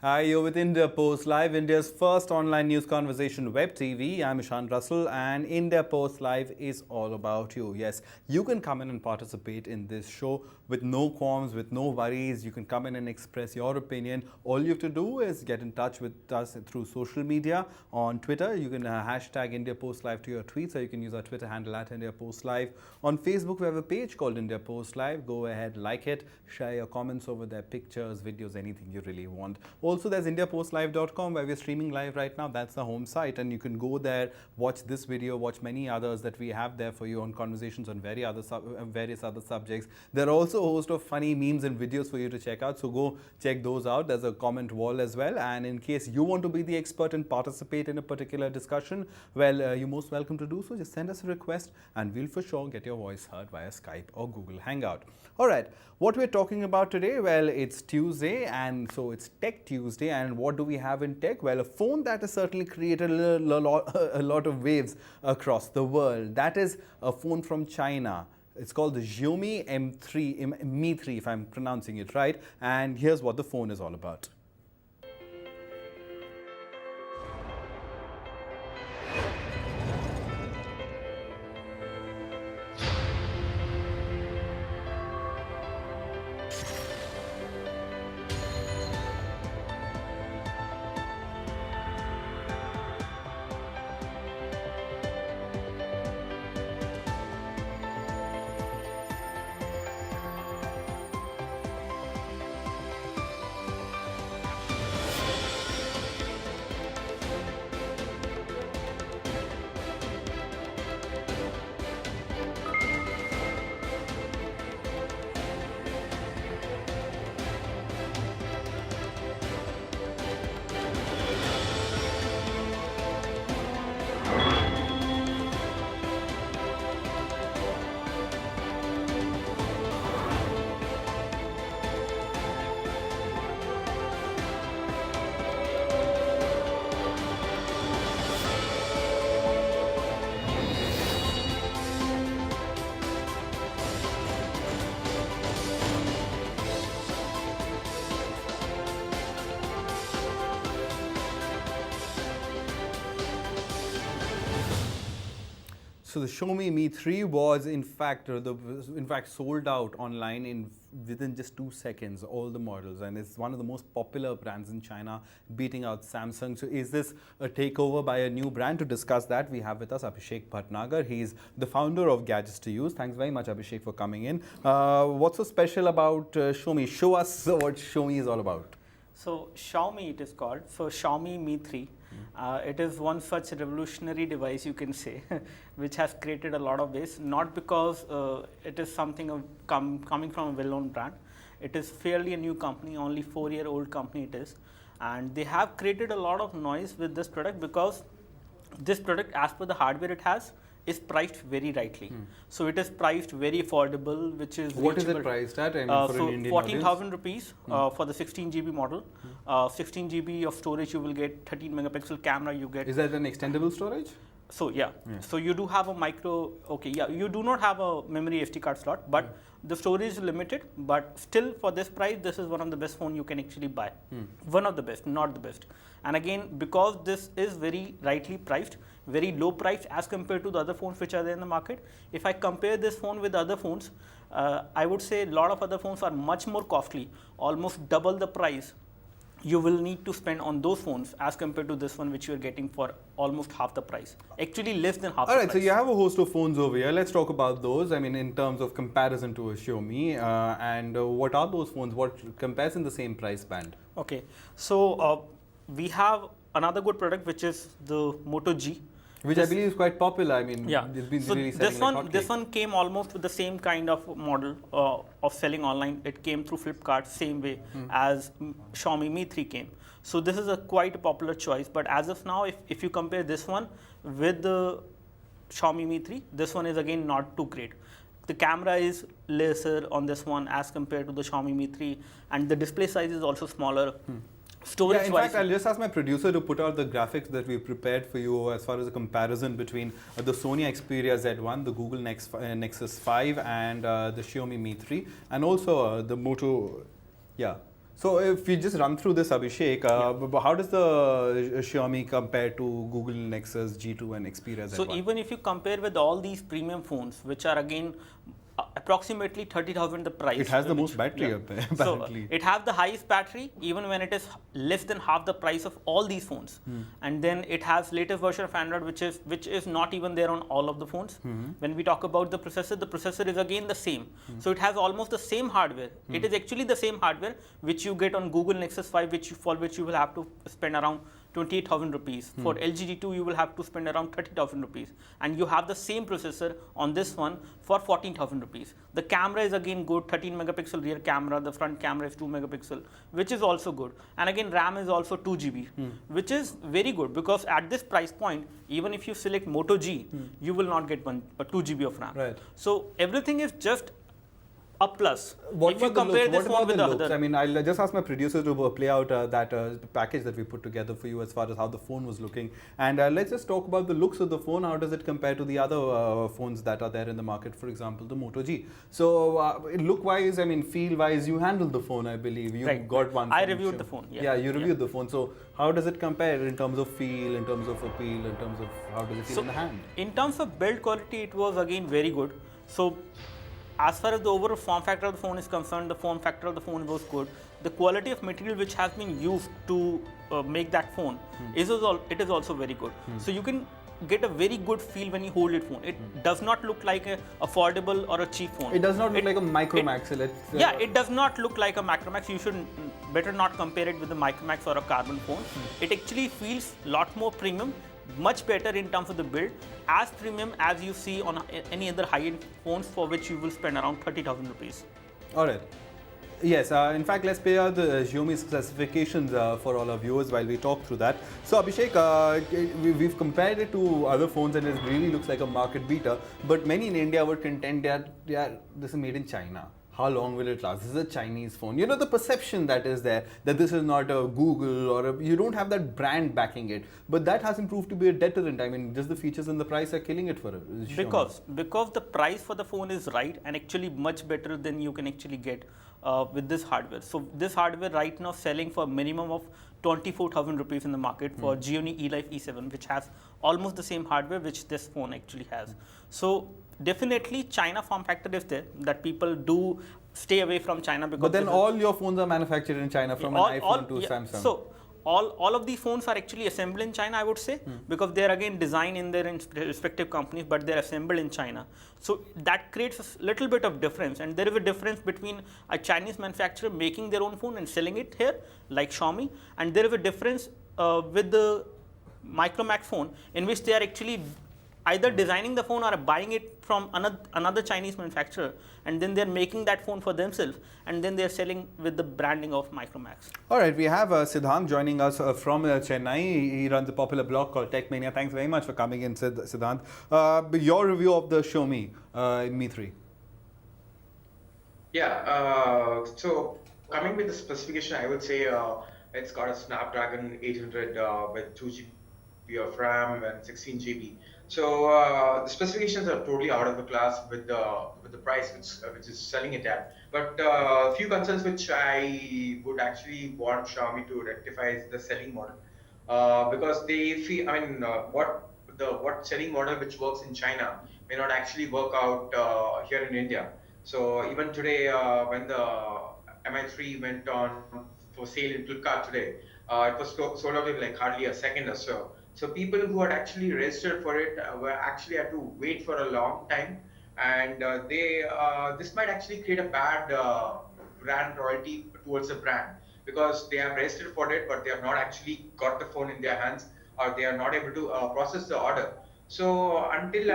Hi, you're with India Post Live, India's first online news conversation web TV. I'm Ishan Russell, and India Post Live is all about you. Yes, you can come in and participate in this show with no qualms, with no worries. You can come in and express your opinion. All you have to do is get in touch with us through social media. On Twitter, you can hashtag India Post Live to your tweets, or you can use our Twitter handle at India Post Live. On Facebook, we have a page called India Post Live. Go ahead, like it, share your comments over there, pictures, videos, anything you really want. Also, there's indiapostlive.com where we're streaming live right now. That's the home site, and you can go there, watch this video, watch many others that we have there for you on conversations on various other subjects. There are also a host of funny memes and videos for you to check out, so go check those out. There's a comment wall as well, and in case you want to be the expert and participate in a particular discussion, well, you're most welcome to do so. Just send us a request and we'll for sure get your voice heard via Skype or Google Hangout. All right, what we're talking about today, well, it's Tuesday, and so it's Tech Tuesday. And what do we have in tech? Well, a phone that has certainly created a lot of waves across the world. That is a phone from China. It's called the Xiaomi Mi3, if I'm pronouncing it right. And here's what the phone is all about. So the Xiaomi Mi3 was in fact sold out online within just 2 seconds, all the models, and it's one of the most popular brands in China, beating out Samsung. So is this a takeover by a new brand? To discuss that, we have with us Abhishek Bhatnagar. He's the founder of Gadgets to Use. Thanks very much, Abhishek, for coming in. What's so special about Xiaomi? Show us what Xiaomi is all about. So Xiaomi it is called, so Xiaomi Mi3. It is one such revolutionary device, you can say, which has created a lot of waves, not because it is something coming from a well-known brand. It is fairly a new company, only 4-year-old company it is. And they have created a lot of noise with this product because this product, as per the hardware it has, is priced very rightly. So it is priced very affordable, which is what is it priced at? I mean, for so an Indian 14,000 rupees for the 16 GB model. 16 GB of storage, you will get 13 megapixel camera. You get. Is that an extendable storage? So yeah. So you do have a micro. Okay, yeah. You do not have a memory SD card slot, but the storage is limited. But still, for this price, this is one of the best phone you can actually buy. One of the best, not the best. And again, because this is very rightly priced, very low priced as compared to the other phones which are there in the market. If I compare this phone with other phones, I would say a lot of other phones are much more costly, almost double the price you will need to spend on those phones as compared to this one, which you are getting for almost half the price. Actually, less than half the price. All right, so you have a host of phones over here. Let's talk about those. I mean, in terms of comparison to a Xiaomi, and what are those phones? What compares in the same price band? Okay, so we have another good product, which is the Moto G. Which I believe is quite popular. I mean, yeah. It's been so really this one came almost with the same kind of model of selling online. It came through Flipkart, same way as Xiaomi Mi 3 came. So this is a quite popular choice. But as of now, if you compare this one with the Xiaomi Mi 3, this one is again not too great. The camera is lesser on this one as compared to the Xiaomi Mi 3, and the display size is also smaller. Yeah, in fact, I'll just ask my producer to put out the graphics that we've prepared for you as far as a comparison between the Sony Xperia Z1, the Google Nexus 5, and the Xiaomi Mi 3, and also the Moto. Yeah. So if you just run through this, Abhishek, how does the Xiaomi compare to Google Nexus G2 and Xperia Z1? So even if you compare with all these premium phones, which are again approximately 30,000 the price. It has the most battery up there, apparently. So it has the highest battery even when it is less than half the price of all these phones. And then it has latest version of Android which is not even there on all of the phones. When we talk about the processor is again the same. So it has almost the same hardware. It is actually the same hardware which you get on Google Nexus 5 for which you will have to spend around 28,000 rupees. For LG G2 you will have to spend around 30,000 rupees. And you have the same processor on this one for 14,000 rupees. The camera is again good, 13 megapixel rear camera, the front camera is 2 megapixel, which is also good. And again RAM is also 2 GB, which is very good because at this price point, even if you select Moto G, you will not get 2 GB of RAM. Right. So everything is just a plus. What if you compare this phone with the other, I mean, I'll just ask my producer to play out that package that we put together for you as far as how the phone was looking. And let's just talk about the looks of the phone. How does it compare to the other phones that are there in the market, for example, the Moto G? So look-wise, I mean, feel-wise, you handled the phone, I believe. You got one. I reviewed the phone. Yeah, you reviewed the phone. So how does it compare in terms of feel, in terms of appeal, in terms of how does it feel in the hand? In terms of build quality, it was again very good. So as far as the overall form factor of the phone is concerned, the form factor of the phone was good. The quality of material which has been used to make that phone is also very good. So you can get a very good feel when you hold it phone. It does not look like a affordable or a cheap phone. It does not look like a Micromax. Yeah, it does not look like a Micromax. You should better not compare it with a Micromax or a carbon phone. It actually feels a lot more premium, much better in terms of the build, as premium as you see on any other high-end phones for which you will spend around 30,000 rupees. All right. Yes, in fact, let's play out the Xiaomi specifications for all our viewers while we talk through that. So, Abhishek, we've compared it to other phones and it really looks like a market beater, but many in India would contend that this is made in China. How long will it last? This is a Chinese phone. You know, the perception that is there, that this is not a Google or you don't have that brand backing it. But that hasn't proved to be a deterrent. I mean, just the features and the price are killing it for Xiaomi. Because the price for the phone is right and actually much better than you can actually get with this hardware. So this hardware right now selling for a minimum of 24,000 rupees in the market for Xiaomi eLife E7, which has almost the same hardware which this phone actually has. So definitely China form factor is there, that people do stay away from China because. But then all your phones are manufactured in China, from an iPhone to Samsung. So all of these phones are actually assembled in China, I would say, because they are again designed in their respective companies, but they are assembled in China. So that creates a little bit of difference, and there is a difference between a Chinese manufacturer making their own phone and selling it here, like Xiaomi, and there is a difference with the Micromax phone, in which they are actually either designing the phone or buying it from another Chinese manufacturer, and then they're making that phone for themselves, and then they're selling with the branding of Micromax. All right, we have Siddhant joining us from Chennai. He runs a popular blog called Tech Mania. Thanks very much for coming in, Siddhant. Your review of the Xiaomi Mi 3. Yeah, so coming with the specification, I would say it's got a Snapdragon 800 with 2 GB of RAM and 16 GB. So the specifications are totally out of the class with the price which is selling it at. But a few concerns which I would actually want Xiaomi to rectify is the selling model, because they feel, I mean, what selling model which works in China may not actually work out here in India. So even today, when the Mi3 went on for sale in Flipkart today, it was sold out in like hardly a second or so. So people who had actually registered for it were actually had to wait for a long time, and this might actually create a bad brand royalty towards the brand, because they have registered for it, but they have not actually got the phone in their hands, or they are not able to process the order. So until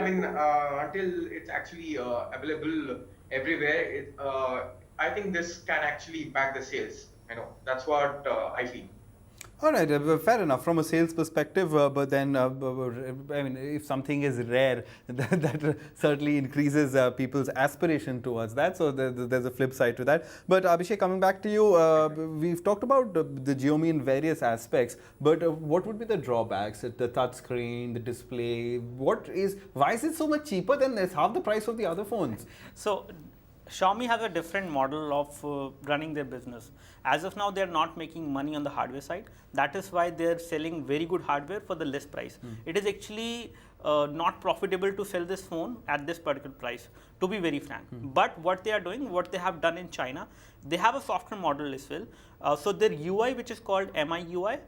it's actually available everywhere, I think this can actually impact the sales. That's what I feel. All right, fair enough from a sales perspective, but then, I mean, if something is rare, that certainly increases people's aspiration towards that. So there's a flip side to that. But Abhishek, coming back to you, we've talked about the Xiaomi in various aspects, but what would be the drawbacks? The touch screen, the display, why is it so much cheaper than it's half the price of the other phones? So Xiaomi has a different model of running their business. As of now, they're not making money on the hardware side. That is why they're selling very good hardware for the less price. It is actually not profitable to sell this phone at this particular price, to be very frank. But what they are doing, what they have done in China, they have a software model as well. So their UI, which is called MIUI,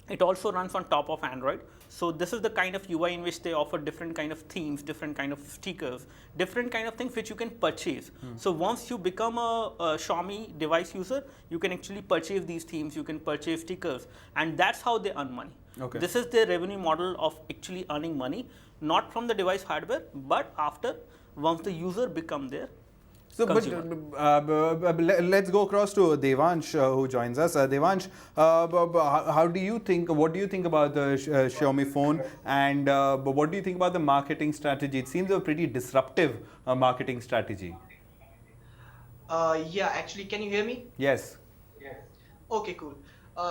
it also runs on top of Android. So this is the kind of UI in which they offer different kind of themes, different kind of stickers, different kind of things which you can purchase. So once you become a Xiaomi device user, you can actually purchase these themes, you can purchase stickers, and that's how they earn money. Okay. This is their revenue model of actually earning money, not from the device hardware, but after once the user become there. So, let's go across to Devansh, who joins us. Devansh, how do you think? What do you think about the Xiaomi phone, and what do you think about the marketing strategy? It seems a pretty disruptive marketing strategy. Yeah, actually, can you hear me? Yes. Okay, cool.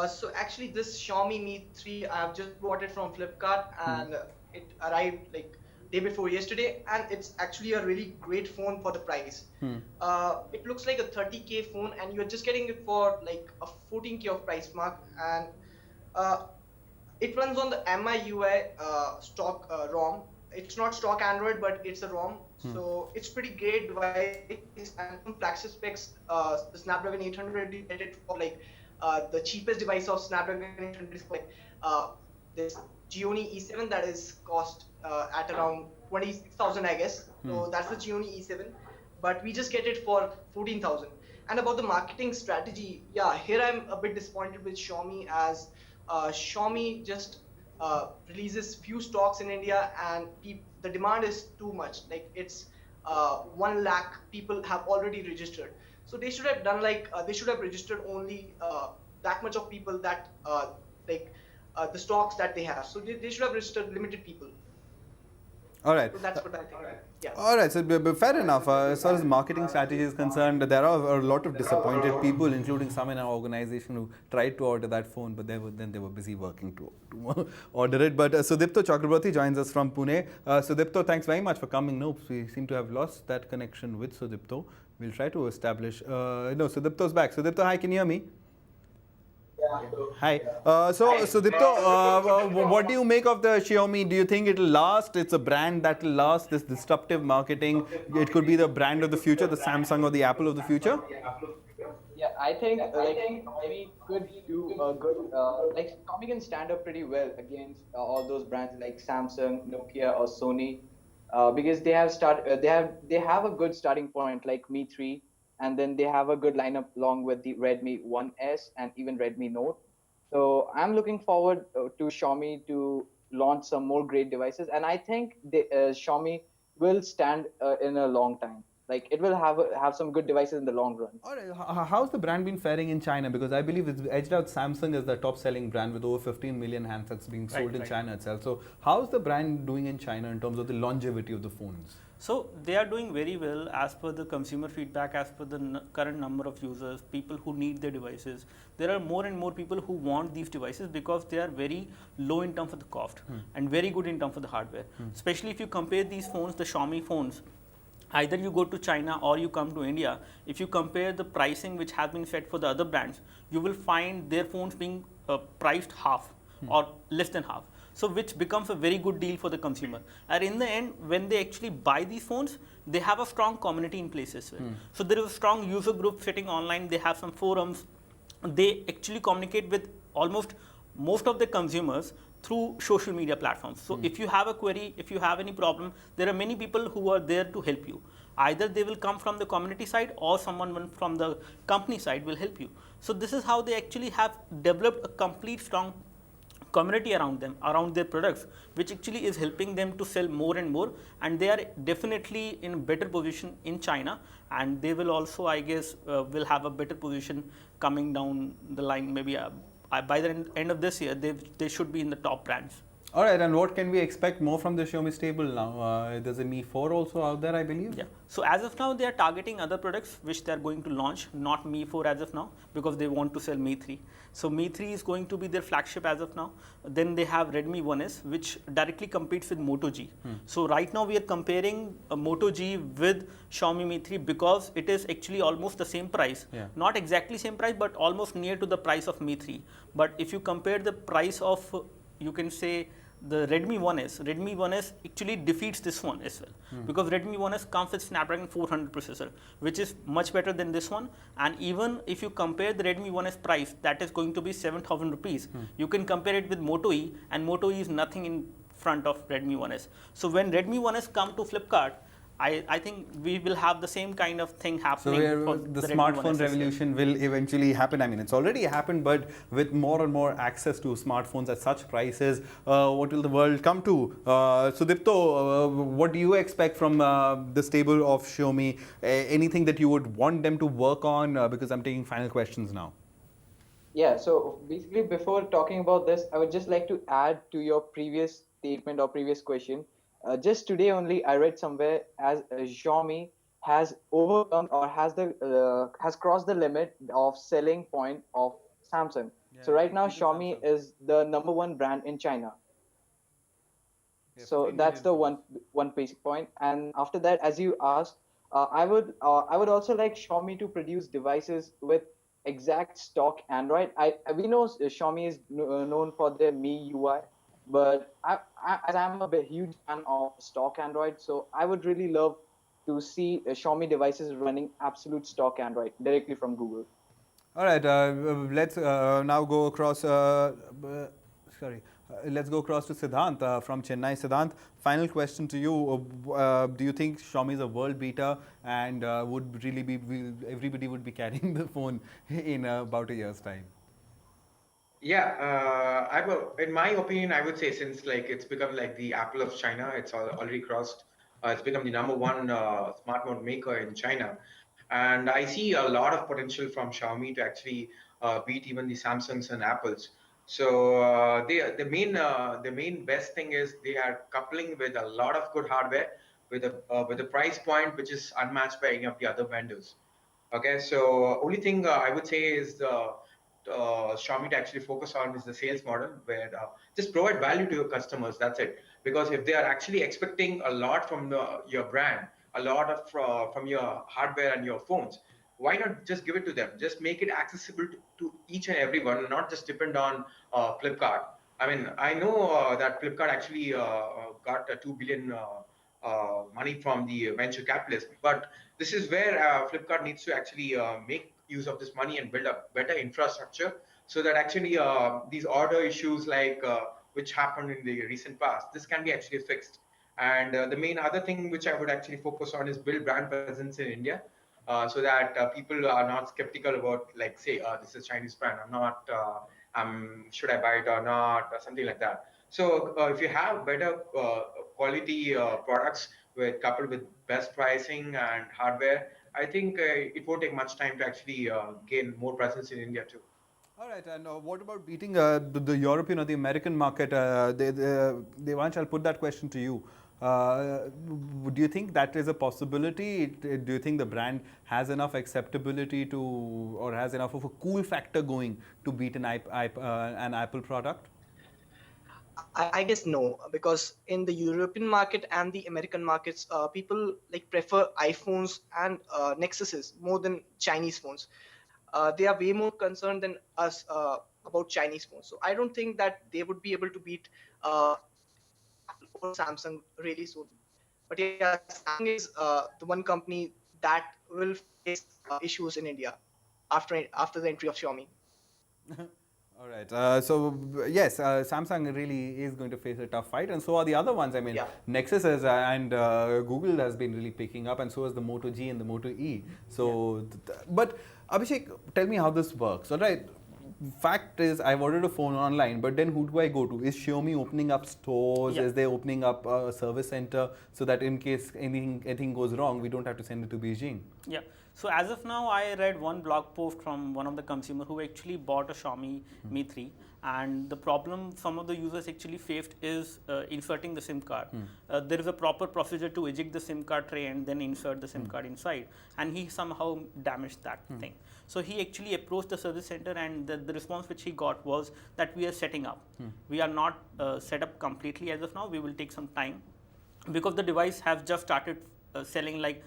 So actually, this Xiaomi Mi 3, I've just bought it from Flipkart, and it arrived like day before yesterday, and it's actually a really great phone for the price. It looks like a 30K phone, and you're just getting it for like a 14K of price mark, and it runs on the MIUI stock ROM. It's not stock Android, but it's a ROM, so it's pretty great device. And some flagship specs, the Snapdragon 800, you get it for like the cheapest device of Snapdragon 800 is like this Gioni E7 that is cost at around 26,000, I guess. So that's the Gioni E7, but we just get it for 14,000. And about the marketing strategy, yeah, here I'm a bit disappointed with Xiaomi, as Xiaomi just releases few stocks in India, and the demand is too much. Like it's 1 lakh people have already registered. So they should have done like they should have registered only that much of people that the stocks that they have. So they should have registered limited people. All right. So that's what I think. Yeah. All right, so fair enough. As far as marketing strategy is concerned, there are a lot of disappointed people, including some in our organization, who tried to order that phone, but then they were busy working to order it. But Sudipto Chakraborty joins us from Pune. Sudipto, thanks very much for coming. No, we seem to have lost that connection with Sudipto. We'll try to establish. No, Sudipto's back. Sudipto, hi, can you hear me? Hi. Sudipto, what do you make of the Xiaomi? Do you think it will last? It's a brand that will last, this disruptive marketing. It could be the brand of the future, the Samsung or the Apple of the future? Yeah, I think Xiaomi could do a good, Xiaomi can stand up pretty well against all those brands like Samsung, Nokia or Sony, because they have a good starting point like Mi 3. And then they have a good lineup along with the Redmi 1S and even Redmi Note. So I'm looking forward to Xiaomi to launch some more great devices. And I think Xiaomi will stand in a long time. Like it will have some good devices in the long run. All right. How's the brand been faring in China? Because I believe it's edged out Samsung as the top selling brand with over 15 million handsets being sold in China itself. So how's the brand doing in China in terms of the longevity of the phones? So they are doing very well as per the consumer feedback, as per the current number of users, people who need their devices. There are more and more people who want these devices because they are very low in terms of the cost and very good in terms of the hardware. Especially if you compare these phones, the Xiaomi phones, either you go to China or you come to India, if you compare the pricing which has been set for the other brands, you will find their phones being priced half or less than half. So which becomes a very good deal for the consumer. And in the end, when they actually buy these phones, they have a strong community in place as well. So there is a strong user group sitting online, they have some forums, they actually communicate with almost most of the consumers through social media platforms. So if you have a query, if you have any problem, there are many people who are there to help you. Either they will come from the community side or someone from the company side will help you. So this is how they actually have developed a complete strong community around them, around their products, which actually is helping them to sell more and more, and they are definitely in a better position in China, and they will also, I guess, will have a better position coming down the line. Maybe by the end of this year, they should be in the top brands. All right, and what can we expect more from the Xiaomi stable now? There's a Mi 4 also out there, I believe. Yeah. So as of now, they are targeting other products which they are going to launch, not Mi 4 as of now, because they want to sell Mi 3. So Mi 3 is going to be their flagship as of now. Then they have Redmi 1S, which directly competes with Moto G. So right now we are comparing Moto G with Xiaomi Mi 3 because it is actually almost the same price. Yeah. Not exactly same price, but almost near to the price of Mi 3. But if you compare the price of, you can say, the Redmi 1S actually defeats this one as well, because Redmi 1S comes with Snapdragon 400 processor, which is much better than this one. And even if you compare the Redmi 1S price, that is going to be 7,000 rupees. You can compare it with Moto E, and Moto E is nothing in front of Redmi 1S. So when Redmi 1S come to Flipkart, I think we will have the same kind of thing So happening. For the Redmi smartphone 1S as well. revolution will eventually happen. I mean, it's already happened, but with more and more access to smartphones at such prices, what will the world come to? Sudipto, what do you expect from the stable of Xiaomi? Anything that you would want them to work on? Because I'm taking final questions now. Yeah, so basically, before talking about this, I would just like to add to your previous statement or previous question. Just today only, I read somewhere as Xiaomi has overcome or has crossed the limit of selling point of Samsung. Yeah, So right now, even Xiaomi Samsung. is the #1 brand in China. Yeah, So 15 that's million the phones. one basic point. And after that, as you asked, I would also like Xiaomi to produce devices with exact stock Android. We know Xiaomi is known for their Mi UI, but as I'm a huge fan of stock Android, so I would really love to see Xiaomi devices running absolute stock Android directly from Google. All right, let's now go across. Sorry, let's go across to Siddhant from Chennai. Siddhant, final question to you: do you think Xiaomi is a world beater, and would really be everybody would be carrying the phone in about a year's time? Yeah, in my opinion, I would say since like it's become like the Apple of China, already crossed. It's become the #1 smartphone maker in China, and I see a lot of potential from Xiaomi to actually beat even the Samsungs and Apples. So the main best thing is they are coupling with a lot of good hardware with a price point which is unmatched by any of the other vendors. Okay, so only thing I would say is Xiaomi to actually focus on is the sales model, where just provide value to your customers. That's it. Because if they are actually expecting a lot from your brand, a lot of from your hardware and your phones, why not just give it to them? Just make it accessible to each and everyone, not just depend on Flipkart. I mean, I know that Flipkart actually got 2 billion money from the venture capitalist, but this is where Flipkart needs to actually make use of this money and build up better infrastructure so that actually these order issues like which happened in the recent past, this can be actually fixed. And the main other thing which I would actually focus on is build brand presence in India, so that people are not skeptical about like say this is Chinese brand. I'm not. Should I buy it or not, or something like that. So if you have better quality products coupled with best pricing and hardware, I think it won't take much time to actually gain more presence in India too. All right, and what about beating the European or the American market? Devansh, I'll put that question to you. Do you think that is a possibility? Do you think the brand has enough acceptability to, or has enough of a cool factor going to beat an Apple product? I guess no, because in the European market and the American markets, people like prefer iPhones and Nexuses more than Chinese phones. They are way more concerned than us about Chinese phones. So I don't think that they would be able to beat Apple or Samsung really soon. But yeah, Samsung is the one company that will face issues in India after the entry of Xiaomi. All right. Yes, Samsung really is going to face a tough fight, and so are the other ones. I mean, Yeah. Nexus has, and Google has been really picking up, and so is the Moto G and the Moto E. So, but Abhishek, tell me how this works. All right. Fact is, I've ordered a phone online, but then who do I go to? Is Xiaomi opening up stores? Yeah. Is they opening up a service center so that in case anything goes wrong, we don't have to send it to Beijing? Yeah. So as of now, I read one blog post from one of the consumer who actually bought a Xiaomi Mi 3, and the problem some of the users actually faced is inserting the SIM card. There is a proper procedure to eject the SIM card tray and then insert the SIM card inside, and he somehow damaged that thing. So he actually approached the service center, and the response which he got was that we are setting up. We are not set up completely as of now. We will take some time because the device has just started selling like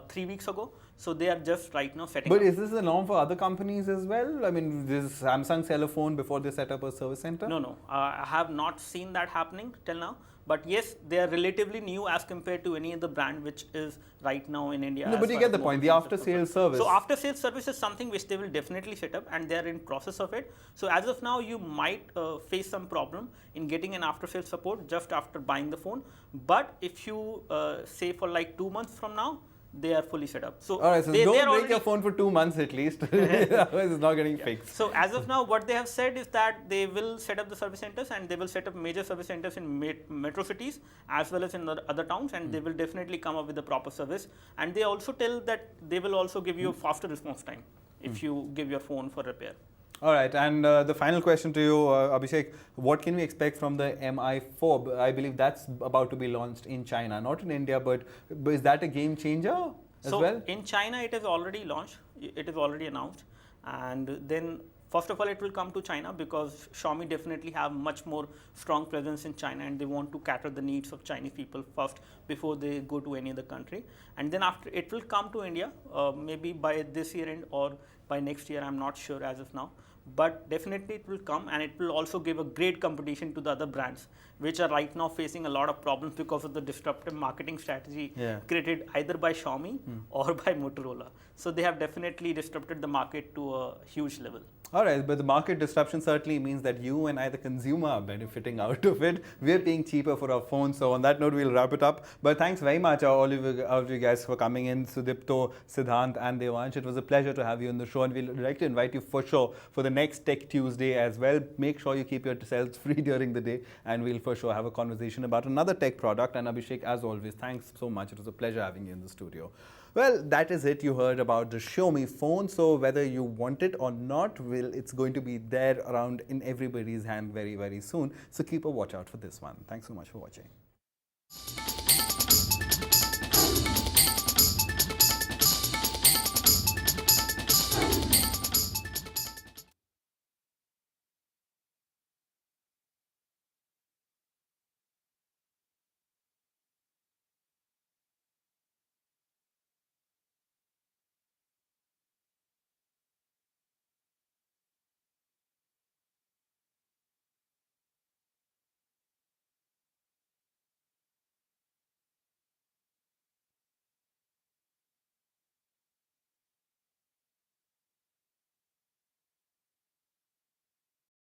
3 weeks ago, so they are just right now setting up. But is this the norm for other companies as well? I mean, does Samsung sell a phone before they set up a service center? No. I have not seen that happening till now. But yes, they are relatively new as compared to any other brand which is right now in India. No, but you get the point. The after-sales service. So after-sales service is something which they will definitely set up, and they are in process of it. So as of now, you might face some problem in getting an after-sales support just after buying the phone. But if you say for like 2 months from now, they are fully set up. So all right, so don't break already your phone for 2 months at least. Otherwise, it's not getting fixed. So as of now, what they have said is that they will set up the service centers, and they will set up major service centers in metro cities as well as in the other towns, and they will definitely come up with the proper service. And they also tell that they will also give you a faster response time if you give your phone for repair. All right, and the final question to you, Abhishek, what can we expect from the Mi4? I believe that's about to be launched in China, not in India, but is that a game changer as well? So in China, it is already launched, it is already announced, and then first of all, it will come to China because Xiaomi definitely have much more strong presence in China, and they want to cater the needs of Chinese people first before they go to any other country. And then after, it will come to India, maybe by this year end or by next year, I'm not sure as of now. But definitely it will come, and it will also give a great competition to the other brands which are right now facing a lot of problems because of the disruptive marketing strategy created either by Xiaomi or by Motorola. So they have definitely disrupted the market to a huge level. All right, but the market disruption certainly means that you and I, the consumer, are benefiting out of it. We're paying cheaper for our phones. So on that note, we'll wrap it up. But thanks very much, all of you guys, for coming in. Sudipto, Siddhant, and Devansh. It was a pleasure to have you on the show, and we'd like to invite you for sure for the next Tech Tuesday as well. Make sure you keep yourselves free during the day, and we'll for sure have a conversation about another tech product. And Abhishek, as always, thanks so much. It was a pleasure having you in the studio. Well, that is it. You heard about the Xiaomi phone. So whether you want it or not, it's going to be there around in everybody's hand very, very soon. So keep a watch out for this one. Thanks so much for watching.